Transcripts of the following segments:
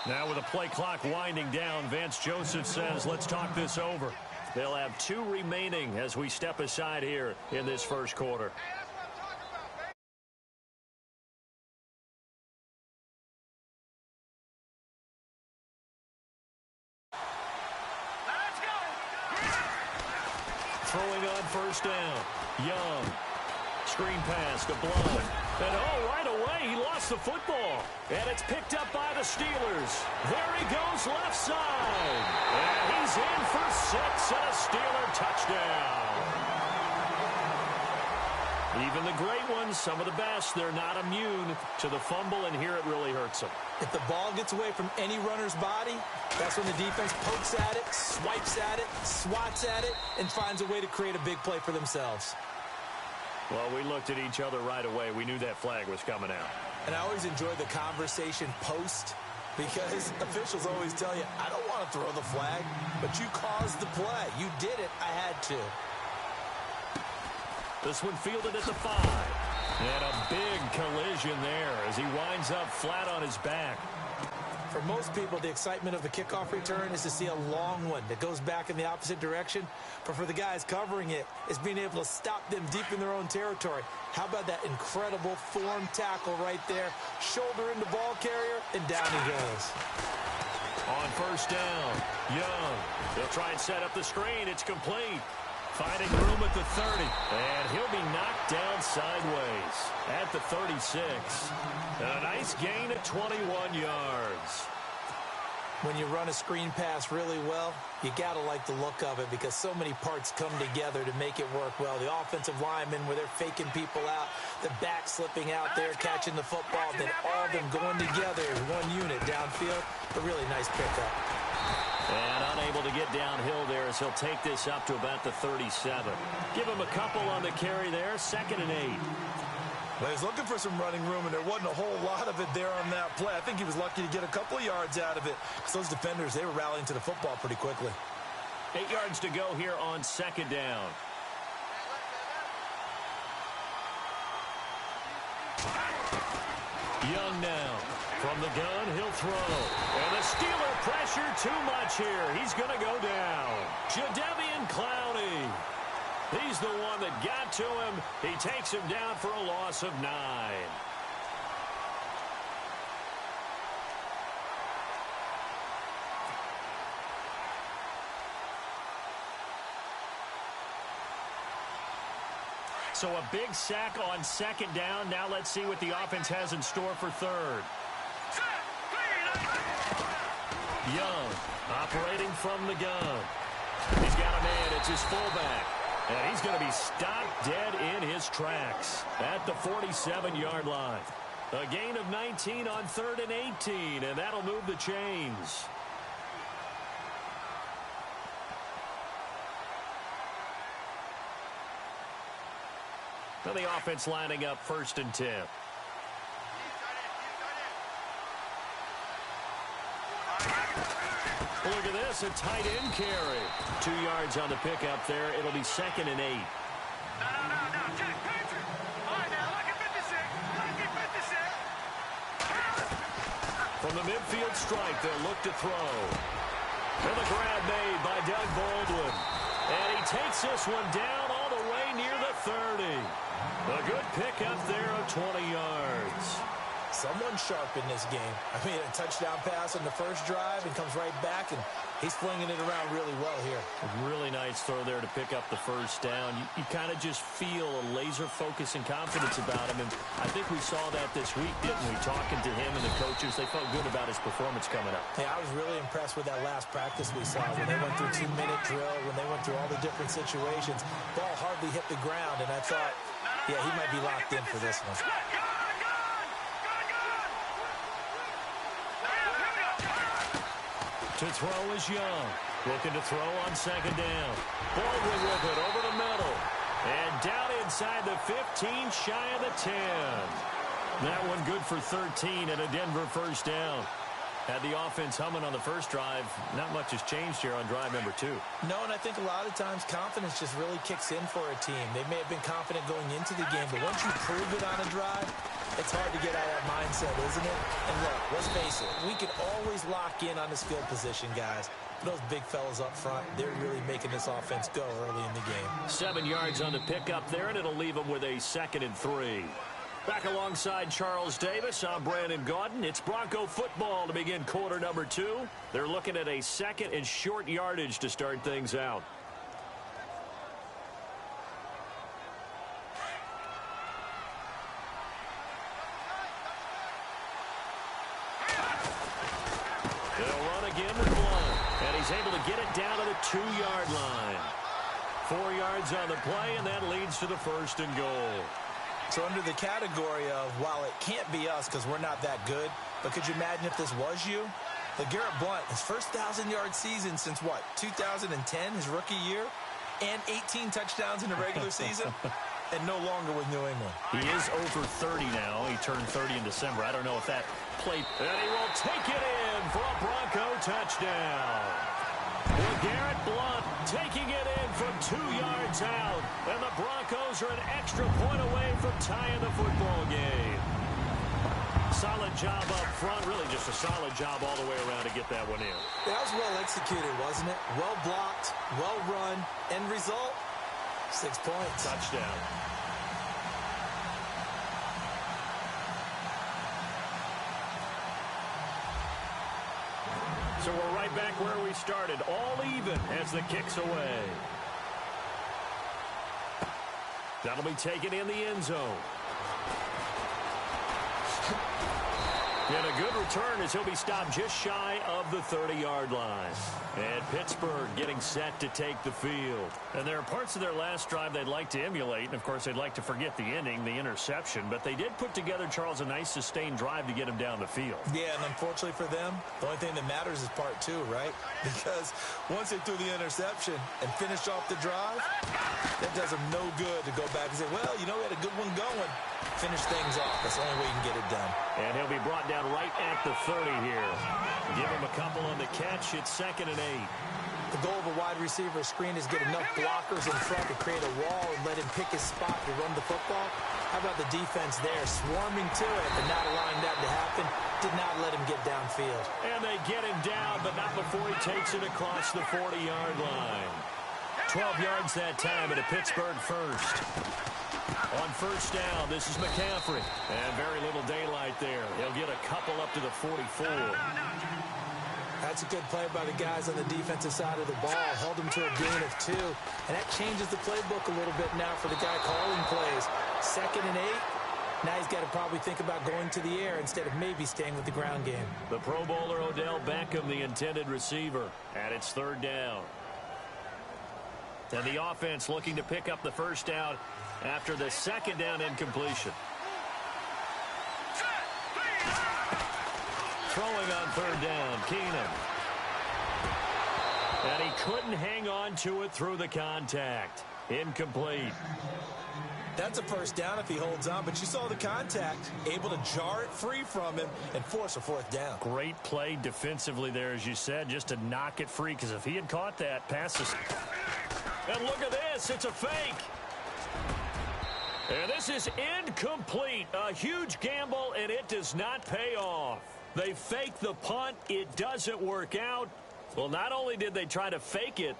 Now with the play clock winding down, Vance Joseph says, let's talk this over. They'll have 2 remaining as we step aside here in this first quarter. Throwing on first down. Young. Screen pass to Blunt. And right away, he lost the football. And it's picked up by the Steelers. There he goes left side. And he's in for 6 and a Steeler touchdown. Even the great ones, some of the best, they're not immune to the fumble, and here it really hurts them. If the ball gets away from any runner's body, that's when the defense pokes at it, swipes at it, swats at it, and finds a way to create a big play for themselves. Well, we looked at each other right away. We knew that flag was coming out. And I always enjoy the conversation post, because officials always tell you, I don't want to throw the flag, but you caused the play. You did it. I had to. This one fielded at the 5. And a big collision there as he winds up flat on his back. For most people, the excitement of the kickoff return is to see a long one that goes back in the opposite direction. But for the guys covering it, it's being able to stop them deep in their own territory. How about that incredible form tackle right there? Shoulder into ball carrier, and down he goes. On first down, Young. They'll try and set up the screen. It's complete. Finding room at the 30. And he'll be knocked down sideways at the 36. And a nice gain at 21 yards. When you run a screen pass really well, you got to like the look of it because so many parts come together to make it work well. The offensive linemen where they're faking people out, the back slipping out there, catching the football, then all of them going together as one unit downfield. A really nice pickup. And unable to get downhill there as he'll take this up to about the 37. Give him a couple on the carry there, 2nd and 8. Well, he was looking for some running room, and there wasn't a whole lot of it there on that play. I think he was lucky to get a couple of yards out of it because those defenders, they were rallying to the football pretty quickly. 8 yards to go here on 2nd down. Young now. From the gun, he'll throw. And the Steeler pressure too much here. He's going to go down. Jadeveon Clowney. He's the one that got to him. He takes him down for a loss of 9. So a big sack on 2nd down. Now let's see what the offense has in store for 3rd. Young operating from the gun. He's got a man. It's his fullback. And he's going to be stopped dead in his tracks at the 47-yard line. A gain of 19 on 3rd and 18, and that'll move the chains. Now the offense lining up 1st and 10. Look at this, a tight end carry. 2 yards on the pickup there. It'll be 2nd and 8. No, Jack Patrick. All right, now, look at 56. Look at 56. From the midfield strike, they'll look to throw. And the grab made by Doug Baldwin. And he takes this one down all the way near the 30. A good pickup there of 20 yards. Someone sharp in this game. I mean, a touchdown pass on the first drive and comes right back, and he's flinging it around really well here. A really nice throw there to pick up the first down. You kind of just feel a laser focus and confidence about him, and I think we saw that this week, didn't we? Talking to him and the coaches, they felt good about his performance coming up. Yeah, I was really impressed with that last practice we saw when they went through 2-minute drill, when they went through all the different situations. Ball hardly hit the ground, and I thought, yeah, he might be locked in for this one. To throw is Young. Looking to throw on 2nd down. Baldwin with it over the middle. And down inside the 15, shy of the 10. That one good for 13 and a Denver first down. Had the offense humming on the first drive. Not much has changed here on drive number 2. No, and I think a lot of times confidence just really kicks in for a team. They may have been confident going into the game, but once you prove it on a drive, it's hard to get out of that mindset, isn't it? And look, let's face it, we can always lock in on this field position, guys. Those big fellas up front, they're really making this offense go early in the game. 7 yards on the pickup there, and it'll leave them with a 2nd and 3. Back alongside Charles Davis, I'm Brandon Gaudin. It's Bronco football to begin quarter number 2. They're looking at a 2nd and short yardage to start things out. They'll run again with Blunt, and he's able to get it down to the 2-yard line. 4 yards on the play, and that leads to the 1st and goal. So under the category of, while it can't be us because we're not that good, but could you imagine if this was you? LeGarrette Blunt, his first 1,000-yard season since, what, 2010, his rookie year? And 18 touchdowns in the regular season? And no longer with New England. He is over 30 now. He turned 30 in December. I don't know if that played. And he will take it in for a Bronco touchdown. LeGarrette Blunt taking it in from 2 yards out. And the Broncos are an extra point away from tying the football game. Solid job up front. Really just a solid job all the way around to get that one in. That was well executed, wasn't it? Well blocked, well run. End result, 6 points. Touchdown. So we're right back where we started, all even as the kick's away. That'll be taken in the end zone. And a good return as he'll be stopped just shy of the 30-yard line. And Pittsburgh getting set to take the field. And there are parts of their last drive they'd like to emulate. And, of course, they'd like to forget the ending, the interception. But they did put together, Charles, a nice sustained drive to get him down the field. Yeah, and unfortunately for them, the only thing that matters is part 2, right? Because once they threw the interception and finished off the drive, that does them no good to go back and say, well, you know, we had a good one going. Finish things off. That's the only way you can get it done. And he'll be brought down right at the 30 here. Give him a couple on the catch. It's 2nd and 8. The goal of a wide receiver screen is get enough blockers in front to create a wall and let him pick his spot to run the football. How about the defense there, swarming to it, but not allowing that to happen? Did not let him get downfield. And they get him down, but not before he takes it across the 40-yard line. 12 yards that time at a Pittsburgh first. On first down, this is McCaffrey. And very little daylight there. He'll get a couple up to the 44. That's a good play by the guys on the defensive side of the ball. Held him to a gain of 2. And that changes the playbook a little bit now for the guy calling plays. 2nd and 8. Now he's got to probably think about going to the air instead of maybe staying with the ground game. The Pro Bowler Odell Beckham, the intended receiver. And it's 3rd down. And the offense looking to pick up the first down after the 2nd down incompletion. Throwing on 3rd down, Keenan. And he couldn't hang on to it through the contact. Incomplete. That's a first down if he holds on, but you saw the contact, able to jar it free from him and force a 4th down. Great play defensively there, as you said, just to knock it free, because if he had caught that, passes. And look at this, it's a fake. And this is incomplete. A huge gamble, and it does not pay off. They fake the punt. It doesn't work out. Well, not only did they try to fake it,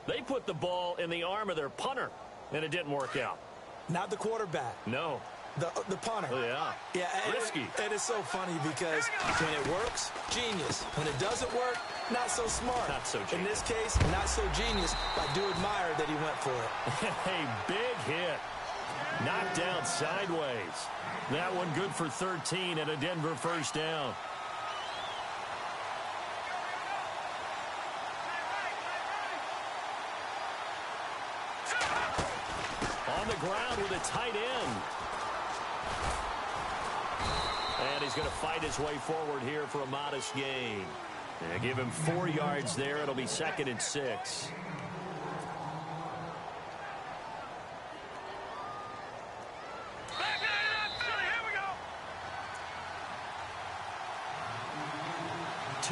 they put the ball in the arm of their punter, and it didn't work out. Not the quarterback. No. The punter. Oh, yeah. Yeah, risky. It is so funny because when it works, genius. When it doesn't work, not so smart. Not so genius. In this case, not so genius, but I do admire that he went for it. A big hit. Knocked down sideways. That one good for 13 and a Denver first down. On the ground with a tight end. And he's going to fight his way forward here for a modest gain. And give him 4 yards there. It'll be 2nd and 6.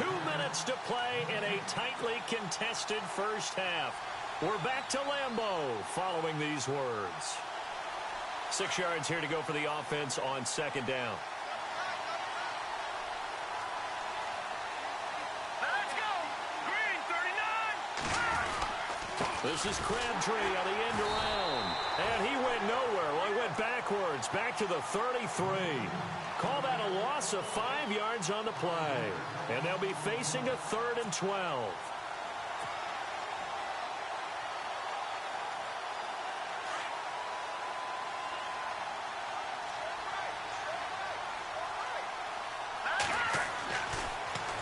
2 minutes to play in a tightly contested first half. We're back to Lambeau following these words. 6 yards here to go for the offense on second down. Let's go. Green 39. This is Crabtree on the end around. And he went nowhere. Well, he went backwards, back to the 33. Call that a loss of 5 yards on the play. And they'll be facing a 3rd and 12.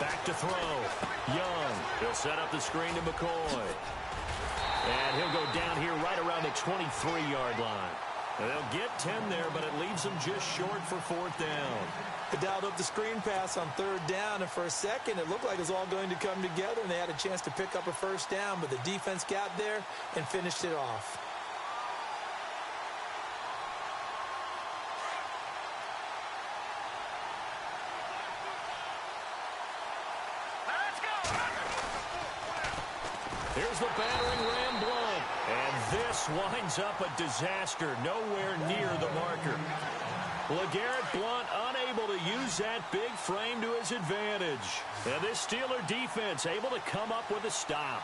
Back to throw. Young. He'll set up the screen to McCoy. And he'll go down here right around the 23-yard line. And they'll get 10 there, but it leaves them just short for 4th down. They dialed up the screen pass on 3rd down, and for a second it looked like it was all going to come together, and they had a chance to pick up a 1st down, but the defense got there and finished it off. Here's the battering ram Blunt. And this winds up a disaster, nowhere near the marker. LeGarrette Blunt unable to use that big frame to his advantage. And this Steeler defense able to come up with a stop.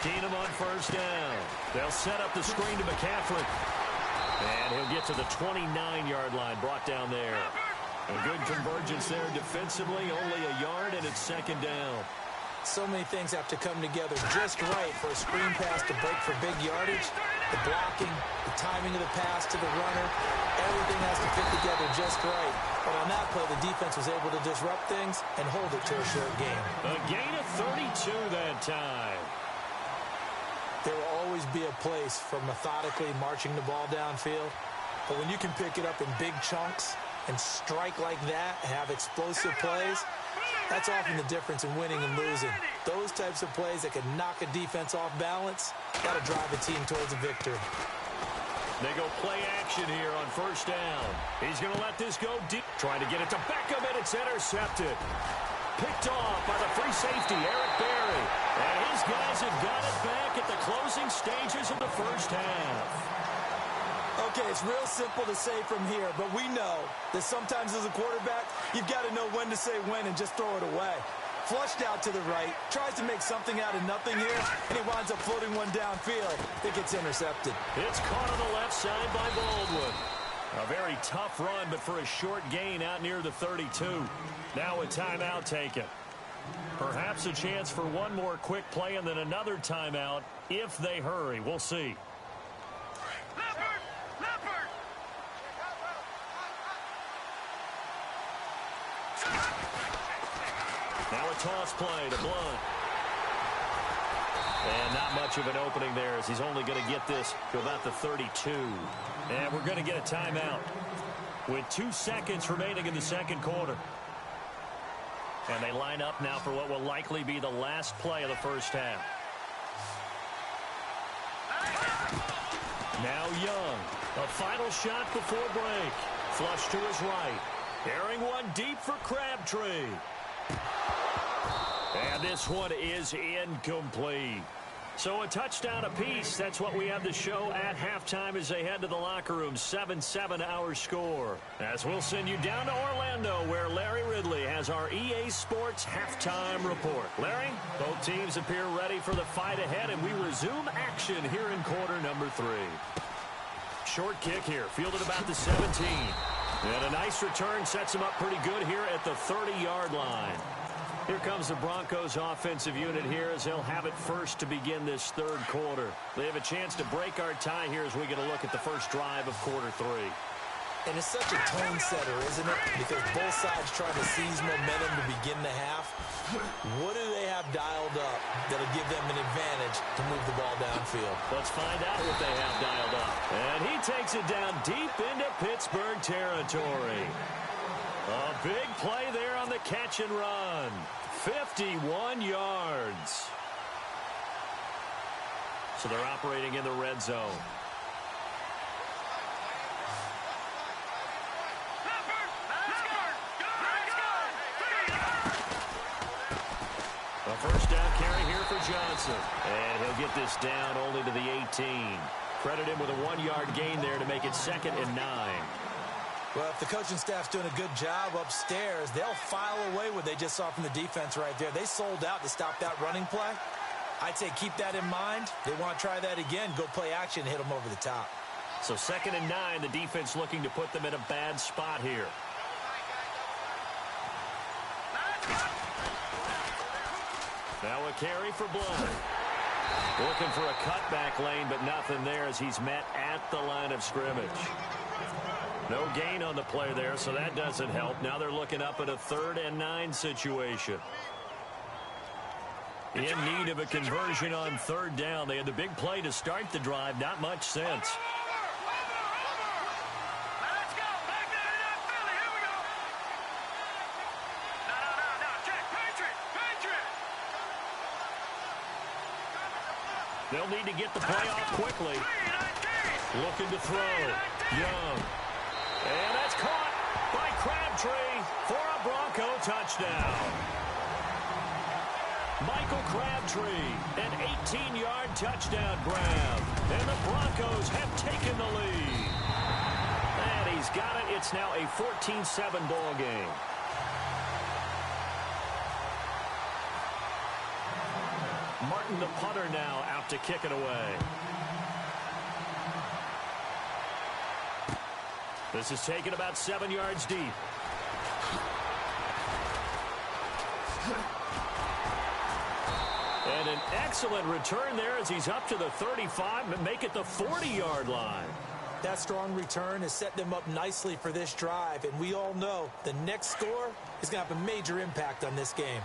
Keenum on 1st down. They'll set up the screen to McCaffrey. And he'll get to the 29-yard line, brought down there. A good convergence there defensively, only a yard, and it's 2nd down. So many things have to come together just right for a screen pass to break for big yardage. The blocking, the timing of the pass to the runner, everything has to fit together just right. But on that play, the defense was able to disrupt things and hold it to a short game. A gain of 32 that time. There will always be a place for methodically marching the ball downfield. But when you can pick it up in big chunks and strike like that, have explosive plays, that's often the difference in winning and losing. Those types of plays that can knock a defense off balance, got to drive a team towards a victory. They go play action here on 1st down. He's going to let this go deep. Trying to get it to Beckham, and it's intercepted. Picked off by the free safety, Eric Berry. And his guys have got it back at the closing stages of the first half. Okay, it's real simple to say from here, but we know that sometimes as a quarterback, you've got to know when to say when and just throw it away. Flushed out to the right, tries to make something out of nothing here, and he winds up floating one downfield. It gets intercepted. It's caught on the left side by Baldwin. A very tough run, but for a short gain out near the 32. Now a timeout taken. Perhaps a chance for one more quick play and then another timeout if they hurry. We'll see. Now a toss play to Blunt. And not much of an opening there as he's only going to get this to about the 32. And we're going to get a timeout with 2 seconds remaining in the 2nd quarter. And they line up now for what will likely be the last play of the first half. Now Young. A final shot before break. Flush to his right. Airing one deep for Crabtree. And this one is incomplete. So a touchdown apiece. That's what we have to show at halftime as they head to the locker room. 7-7 our score. As we'll send you down to Orlando where Larry Ridley has our EA Sports halftime report. Larry, both teams appear ready for the fight ahead, and we resume action here in quarter number 3. Short kick here, fielded about the 17. And a nice return sets him up pretty good here at the 30-yard line. Here comes the Broncos offensive unit here as they'll have it first to begin this 3rd quarter. They have a chance to break our tie here as we get a look at the first drive of quarter 3. And it's such a tone setter, isn't it? Because both sides trying to seize momentum to begin the half. What do they have dialed up that'll give them an advantage to move the ball downfield? Let's find out what they have dialed up. And he takes it down deep into Pittsburgh territory. A big play there on the catch and run. 51 yards. So they're operating in the red zone. for Johnson. And he'll get this down only to the 18. Credit him with a 1-yard gain there to make it 2nd and 9. Well, if the coaching staff's doing a good job upstairs, they'll file away what they just saw from the defense right there. They sold out to stop that running play. I'd say keep that in mind. They want to try that again. Go play action and hit them over the top. So 2nd and 9, the defense looking to put them in a bad spot here. Now a carry for Blunt. Looking for a cutback lane, but nothing there as he's met at the line of scrimmage. No gain on the play there, so that doesn't help. Now they're looking up at a 3rd and 9 situation. In need of a conversion on 3rd down. They had the big play to start the drive. Not much sense. They'll need to get the play off quickly. Looking to throw. Young. And that's caught by Crabtree for a Bronco touchdown. Michael Crabtree, an 18-yard touchdown grab. And the Broncos have taken the lead. And he's got it. It's now a 14-7 ball game. Martin, the punter, now out to kick it away. This is taken about 7 yards deep. And an excellent return there as he's up to the 35 and make it the 40-yard line. That strong return has set them up nicely for this drive, and we all know the next score is going to have a major impact on this game.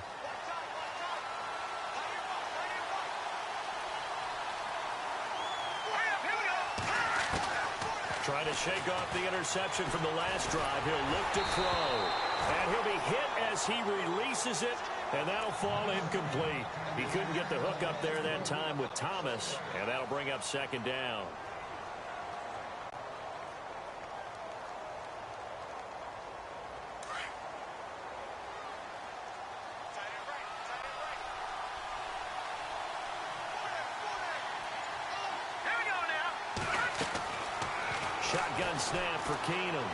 Trying to shake off the interception from the last drive. He'll look to throw. And he'll be hit as he releases it, and that'll fall incomplete. He couldn't get the hook up there that time with Thomas, and that'll bring up 2nd down. Shotgun snap for Keenum.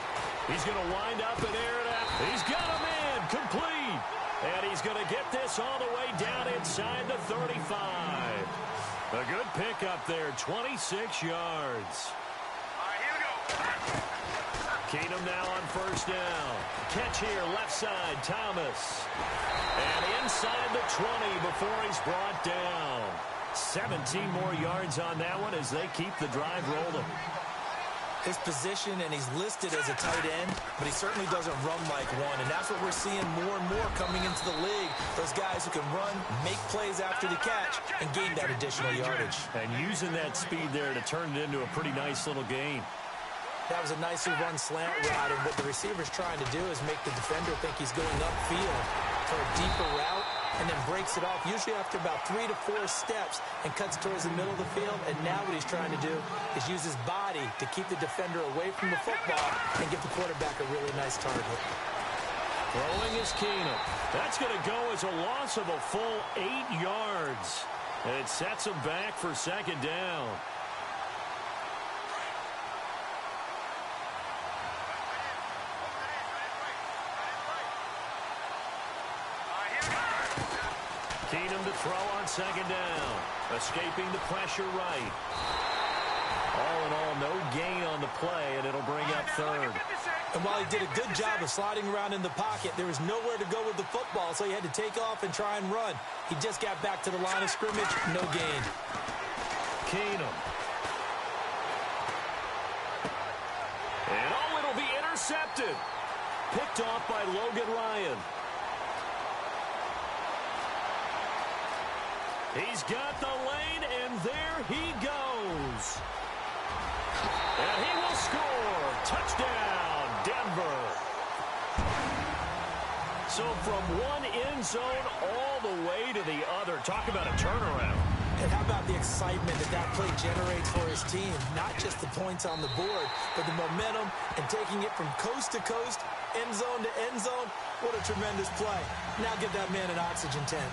He's going to wind up and air it out. He's got a man complete. And he's going to get this all the way down inside the 35. A good pickup there, 26 yards. All right, here we go. Keenum now on 1st down. Catch here, left side, Thomas. And inside the 20 before he's brought down. 17 more yards on that one as they keep the drive rolling. His position, and he's listed as a tight end, but he certainly doesn't run like one, and that's what we're seeing more and more coming into the league. Those guys who can run, make plays after the catch, and gain that additional yardage. And using that speed there to turn it into a pretty nice little gain. That was a nicely run slant route, and what the receiver's trying to do is make the defender think he's going upfield for a deeper route, and then breaks it off, usually after about 3 to 4 steps, and cuts towards the middle of the field. And now what he's trying to do is use his body to keep the defender away from the football and give the quarterback a really nice target. Throwing is Keenum. That's going to go as a loss of a full 8 yards. And it sets him back for 2nd down. Keenum to throw on 2nd down. Escaping the pressure right. All in all, no gain on the play, and it'll bring up 3rd. And while he did a good job of sliding around in the pocket, there was nowhere to go with the football, so he had to take off and try and run. He just got back to the line of scrimmage, no gain. Keenum. And oh, it'll be intercepted. Picked off by Logan Ryan. He's got the lane, and there he goes. And he will score. Touchdown, Denver. So from one end zone all the way to the other. Talk about a turnaround. And how about the excitement that play generates for his team? Not just the points on the board, but the momentum and taking it from coast to coast, end zone to end zone. What a tremendous play. Now give that man an oxygen tent.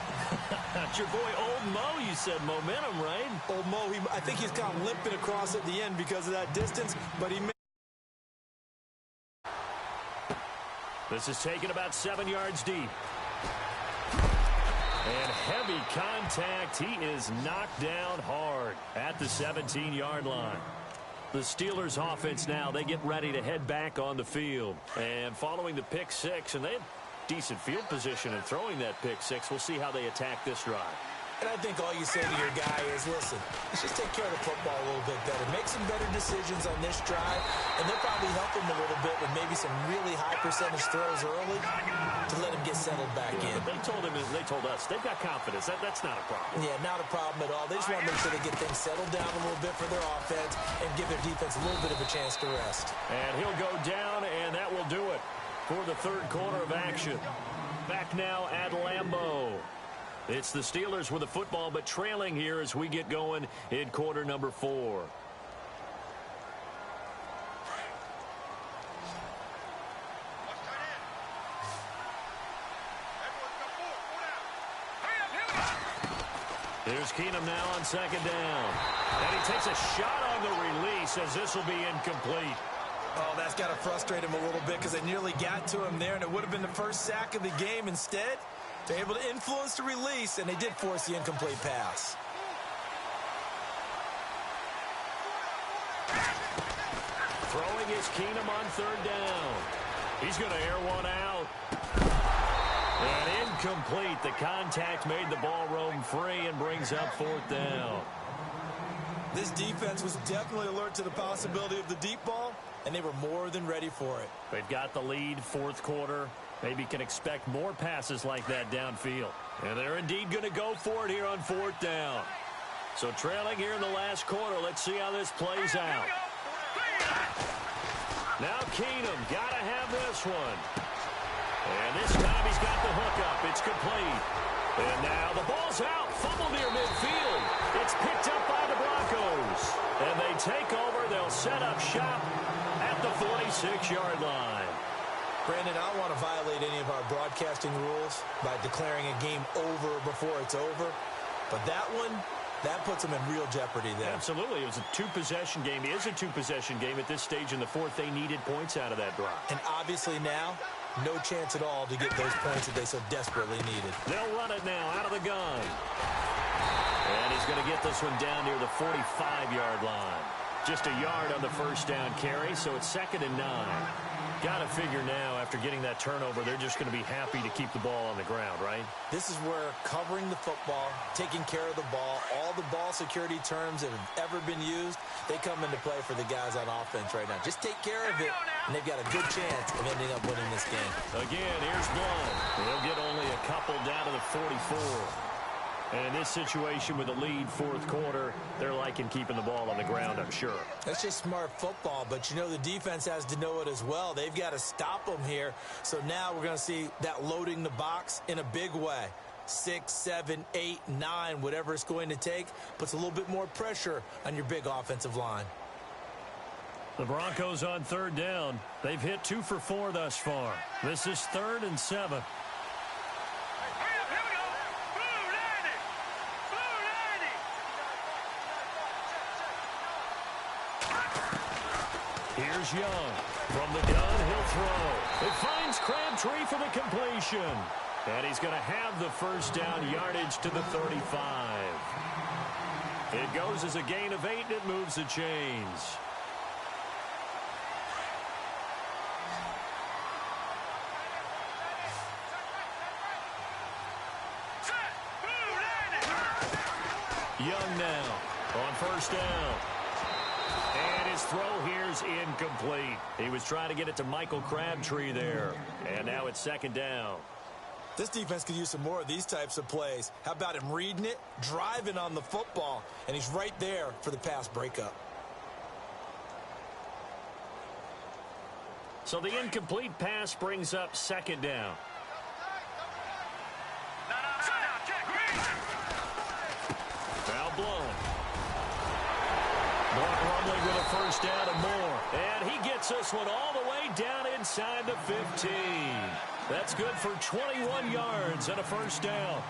That's your boy Old Mo, you said. Momentum, right? Old Mo, I think he's kind of limping across at the end because of that distance, but he made... This is taken about 7 yards deep. And heavy contact. He is knocked down hard at the 17-yard line. The Steelers offense now, they get ready to head back on the field. And following the pick six, and they had decent field position in throwing that pick six, we'll see how they attack this drive. And I think all you say to your guy is, listen, let's just take care of the football a little bit better. Make some better decisions on this drive, and they'll probably help him a little bit with maybe some really high percentage throws early to let him get settled back in. But they told us they've got confidence. That's not a problem. Yeah, not a problem at all. They just want to make sure they get things settled down a little bit for their offense and give their defense a little bit of a chance to rest. And he'll go down, and that will do it for the third quarter of action. Back now at Lambeau. It's the Steelers with the football, but trailing here as we get going in quarter number 4. Here's Keenum now on second down. And he takes a shot on the release as this will be incomplete. Oh, that's got to frustrate him a little bit because they nearly got to him there, and it would have been the first sack of the game. Instead, they're able to influence the release, and they did force the incomplete pass. Throwing is Keenum on third down. He's going to air one out. And incomplete. The contact made the ball roam free and brings up fourth down. This defense was definitely alert to the possibility of the deep ball, and they were more than ready for it. They've got the lead, fourth quarter. Maybe can expect more passes like that downfield. And they're indeed going to go for it here on fourth down. So trailing here in the last quarter. Let's see how this plays out. Now Keenum got to have this one. And this time he's got the hook up. It's complete. And now the ball's out. Fumble near midfield. It's picked up by the Broncos. And they take over. They'll set up shop at the 46-yard line. Brandon, I don't want to violate any of our broadcasting rules by declaring a game over before it's over. But that one, that puts them in real jeopardy there. Absolutely. It was a two-possession game. It is a two-possession game at this stage in the fourth. They needed points out of that drive. And obviously now, no chance at all to get those points that they so desperately needed. They'll run it now out of the gun. And he's going to get this one down near the 45-yard line. Just a yard on the first down carry, so it's 2nd and 9. Got to figure now, after getting that turnover, they're just going to be happy to keep the ball on the ground, right? This is where covering the football, taking care of the ball, all the ball security terms that have ever been used, they come into play for the guys on offense right now. Just take care of it, and they've got a good chance of ending up winning this game. Again, here's Blunt. He'll get only a couple down to the 44. And in this situation with the lead fourth quarter, they're liking keeping the ball on the ground, I'm sure. That's just smart football, but you know the defense has to know it as well. They've got to stop them here. So now we're going to see that loading the box in a big way. 6, 7, 8, 9, whatever it's going to take, puts a little bit more pressure on your big offensive line. The Broncos on third down. They've hit 2 for 4 thus far. This is 3rd and 7. Here's Young. From the gun, he'll throw. It finds Crabtree for the completion. And he's going to have the first down yardage to the 35. It goes as a gain of 8, and it moves the chains. Young now on first down. And his throw here's incomplete. He was trying to get it to Michael Crabtree there. And now it's 2nd down. This defense could use some more of these types of plays. How about him reading it, driving on the football, and he's right there for the pass breakup. So the incomplete pass brings up 2nd down. Now Blunt. Blunt rumbling with a first down and more. And he gets this one all the way down inside the 15. That's good for 21 yards and a first down.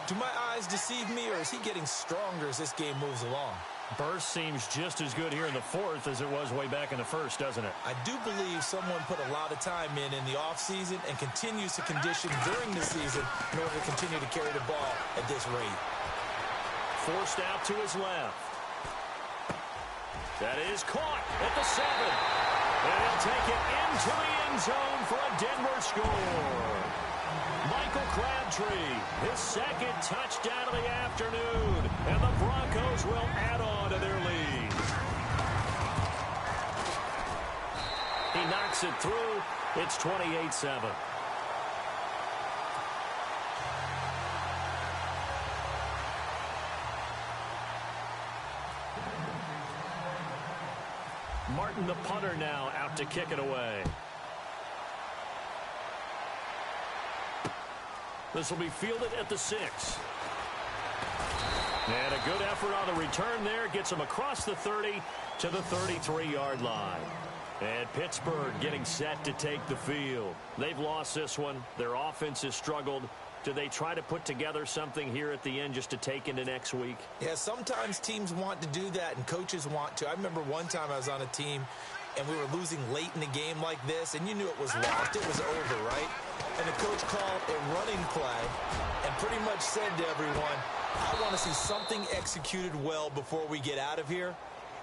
To my lines deceive me, or is he getting stronger as this game moves along? Burst seems just as good here in the fourth as it was way back in the first, doesn't it? I do believe someone put a lot of time in the offseason and continues to condition during the season in order to continue to carry the ball at this rate. Forced out to his left. That is caught at the 7. And he'll take it into the end zone for a Denver score. Michael Crabtree, his second touchdown of the afternoon, and the Broncos will add on to their lead. He knocks it through. It's 28-7. Martin, the punter, now out to kick it away. This will be fielded at the 6. And a good effort on the return there. Gets him across the 30 to the 33-yard line. And Pittsburgh getting set to take the field. They've lost this one. Their offense has struggled. Do they try to put together something here at the end just to take into next week? Yeah, sometimes teams want to do that and coaches want to. I remember one time I was on a team and we were losing late in the game like this, and you knew it was lost. It was over, right? And the coach called a running play and pretty much said to everyone, I want to see something executed well before we get out of here.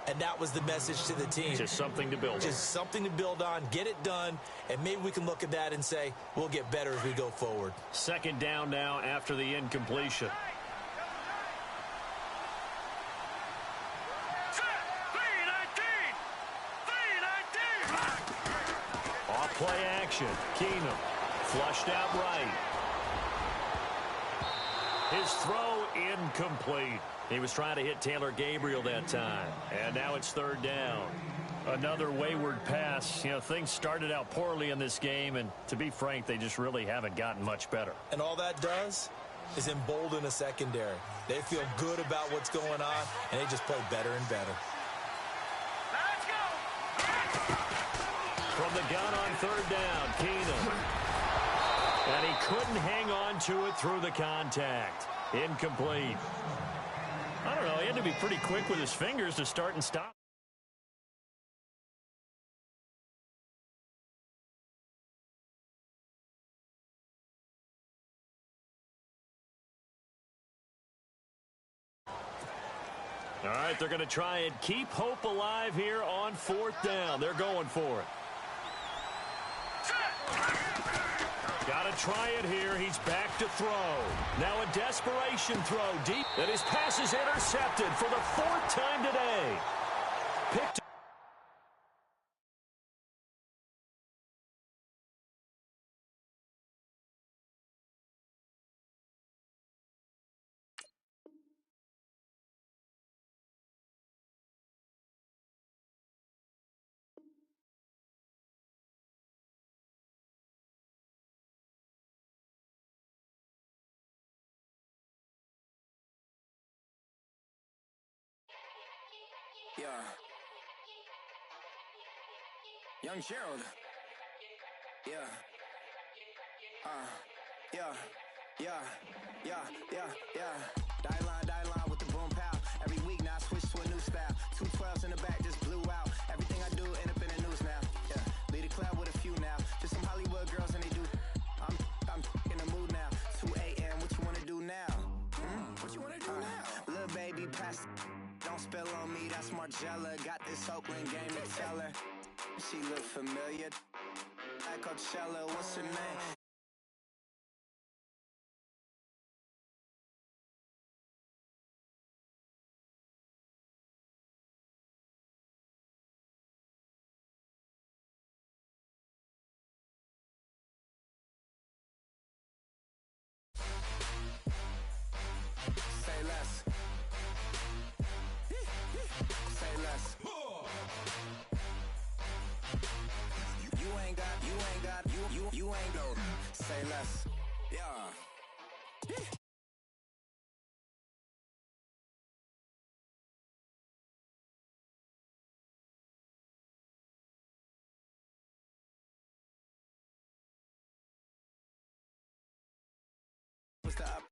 And that was the message to the team. Just something to build on. Just something to build on, get it done, and maybe we can look at that and say, we'll get better as we go forward. Second down now after the incompletion. Off play action. Keenum flushed out right. His throw incomplete. He was trying to hit Taylor Gabriel that time. And now it's third down. Another wayward pass. You know, things started out poorly in this game, and to be frank, they just really haven't gotten much better. And all that does is embolden a secondary. They feel good about what's going on, and they just play better and better. Let's go! From the gun on third down, Keenum. And he couldn't hang on to it through the contact. Incomplete. I don't know, he had to be pretty quick with his fingers to start and stop. All right, they're going to try and keep hope alive here on fourth down. They're going for it. Got to try it here. He's back to throw. Now a desperation throw deep. And his pass is intercepted for the fourth time today. Picked. Yeah. Young Gerald. Yeah. Die line with the boom pow. Every week now I switch to a new style. 212s in the back just blew out. Everything I do end up in the news now. Yeah. Lead a club with a few now. Just some Hollywood girls and they do. I'm in the mood now. 2 a.m. What you wanna do now? What you wanna do now? Little baby pass. Don't spill on me, that's Margella. Got this Oakland game to tell her. She look familiar. Like Coachella, what's her name? Say less. Say less. You ain't go. Say less. Yeah. What's the up?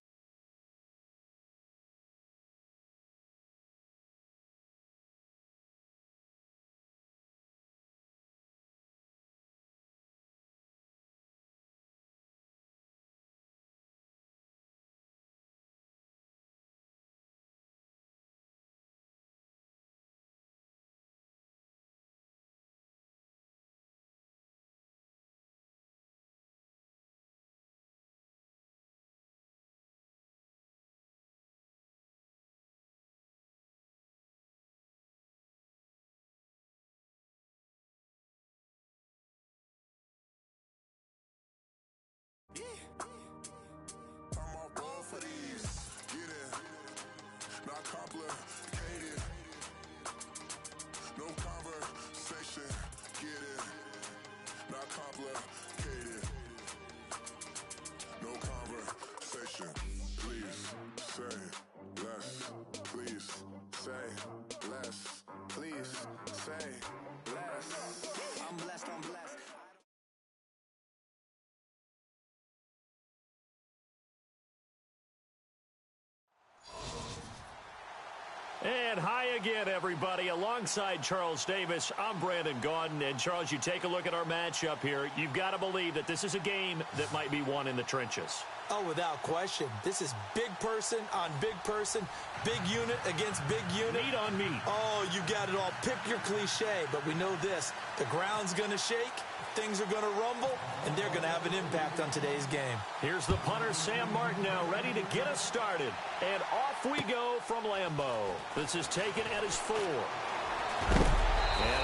And hi again, everybody. Alongside Charles Davis, I'm Brandon Gaudin. And, Charles, you take a look at our matchup here. You've got to believe that this is a game that might be won in the trenches. Oh, without question. This is big person on big person, big unit against big unit. Meat on meat. Oh, you got it all. Pick your cliche, but we know this. The ground's going to shake, things are going to rumble, and they're going to have an impact on today's game. Here's the punter, Sam Martin, now ready to get us started. And off we go from Lambeau. This is taken at his 4. And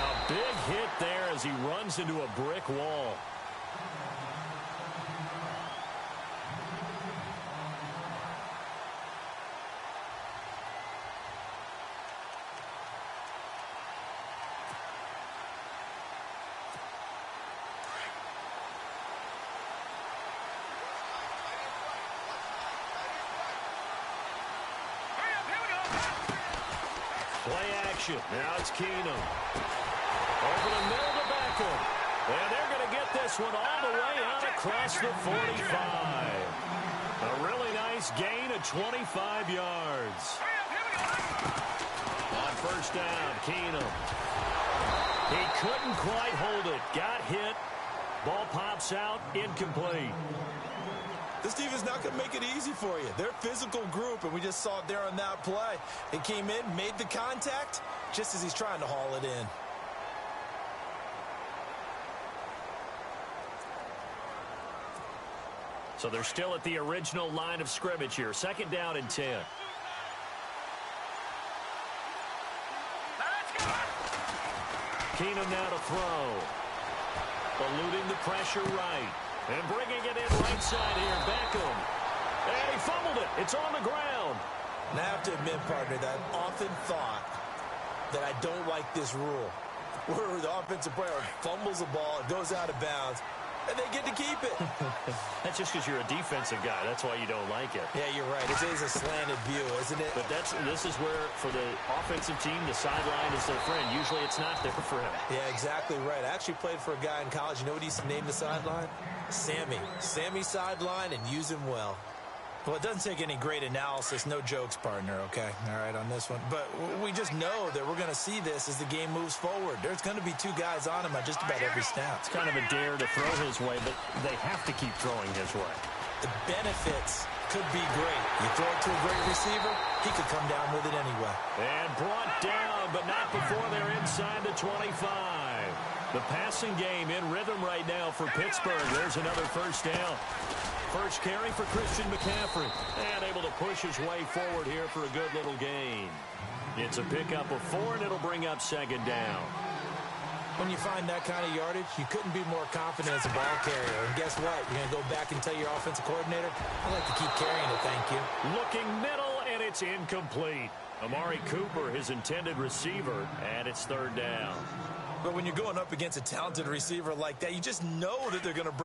a big hit there as he runs into a brick wall. Play action. Now it's Keenum. Over the middle to Beckham. And they're going to get this one all the way out across the 45. A really nice gain of 25 yards. On first down, Keenum. He couldn't quite hold it. Got hit. Ball pops out. Incomplete. This defense not going to make it easy for you. They're a physical group, and we just saw it there on that play. They came in, made the contact, just as he's trying to haul it in. So they're still at the original line of scrimmage here. Second down and 10. Keenum now to throw. Eluding the pressure right. And bringing it in right side here, Beckham. And he fumbled it. It's on the ground. And I have to admit, partner, that I've often thought that I don't like this rule, where the offensive player fumbles the ball, it goes out of bounds, and they get to keep it. That's just because you're a defensive guy. That's why you don't like it. Yeah, you're right. It is a slanted view, isn't it? But this is where, for the offensive team, the sideline is their friend. Usually it's not there for him. Yeah, exactly right. I actually played for a guy in college. You know what he used to name the sideline? Sammy. Sammy sideline, and use him well. Well, it doesn't take any great analysis. No jokes, partner, okay? All right, on this one. But we just know that we're going to see this as the game moves forward. There's going to be 2 guys on him at just about every snap. It's kind of a dare to throw his way, but they have to keep throwing his way. The benefits could be great. You throw it to a great receiver, he could come down with it anyway. And brought down, but not before they're inside the 25. The passing game in rhythm right now for Pittsburgh. There's another first down. First carry for Christian McCaffrey. And able to push his way forward here for a good little gain. It's a pickup of 4, and it'll bring up second down. When you find that kind of yardage, you couldn't be more confident as a ball carrier. And guess what? You're going to go back and tell your offensive coordinator, I'd like to keep carrying it, thank you. Looking middle, and it's incomplete. Amari Cooper, his intended receiver, and it's third down. But when you're going up against a talented receiver like that, you just know that they're going to